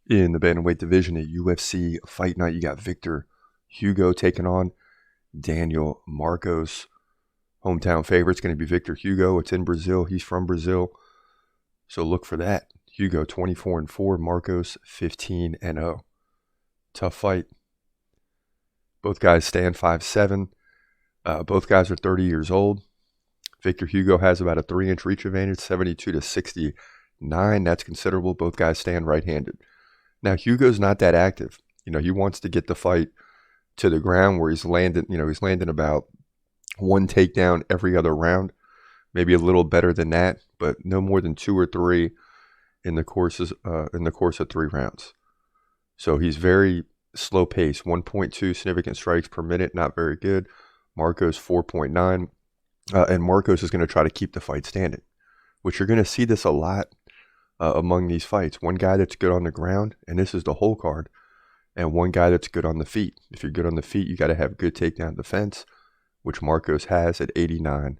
In the bantamweight division at UFC Fight Night, you got Victor Hugo taking on Daniel Marcos. Hometown favorite's going to be Victor Hugo. It's in Brazil. He's from Brazil. So look for that. Hugo 24-4, Marcos 15-0. Tough fight. Both guys stand 5'7". Both guys are 30 years old. Victor Hugo has about a 3-inch reach advantage, 72-69. That's considerable. Both guys stand right-handed. Now, Hugo's not that active. He wants to get the fight to the ground where he's landing. He's landing about one takedown every other round, maybe a little better than that, but no more than 2 or 3 in the course of 3 rounds. So he's very slow pace, 1.2 significant strikes per minute, not very good. Marcos 4.9, and Marcos is going to try to keep the fight standing, which you're going to see this a lot among these fights. One guy that's good on the ground, and this is the whole card, and one guy that's good on the feet. If you're good on the feet, you got to have good takedown defense, which Marcos has at 89%.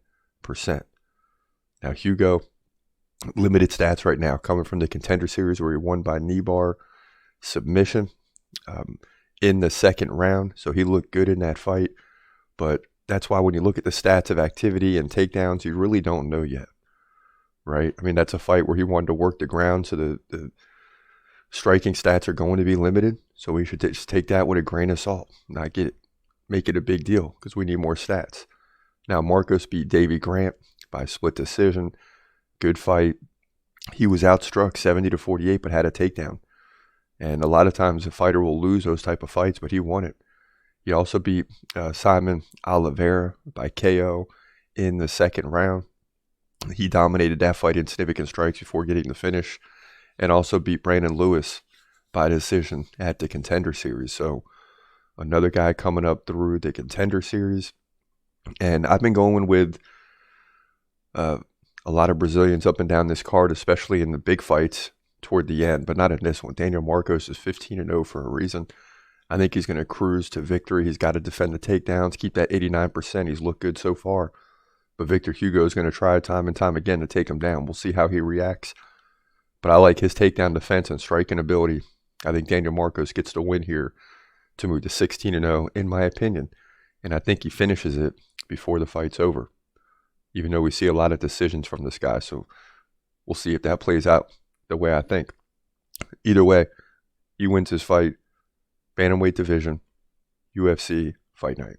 Now, Hugo, limited stats right now, coming from the Contender Series where he won by knee bar submission in the second round. So he looked good in that fight. But that's why when you look at the stats of activity and takedowns, you really don't know yet, right? I mean, that's a fight where he wanted to work the ground, so the striking stats are going to be limited. So we should just take that with a grain of salt, not make it a big deal, because we need more stats. Now, Marcos beat Davey Grant by split decision. Good fight. He was outstruck 70-48, but had a takedown. And a lot of times a fighter will lose those type of fights, but he won it. He also beat Simon Oliveira by KO in the second round. He dominated that fight in significant strikes before getting the finish, and also beat Brandon Lewis by decision at the Contender Series. So another guy coming up through the Contender Series. And I've been going with a lot of Brazilians up and down this card, especially in the big fights toward the end, but not in this one. Daniel Marcos is 15-0 for a reason. I think he's going to cruise to victory. He's got to defend the takedowns, keep that 89%. He's looked good so far. But Victor Hugo is going to try time and time again to take him down. We'll see how he reacts. But I like his takedown defense and striking ability. I think Daniel Marcos gets the win here to move to 16-0, in my opinion. And I think he finishes it before the fight's over, even though we see a lot of decisions from this guy. So we'll see if that plays out the way I think. Either way, he wins his fight. Bantamweight division, UFC Fight Night.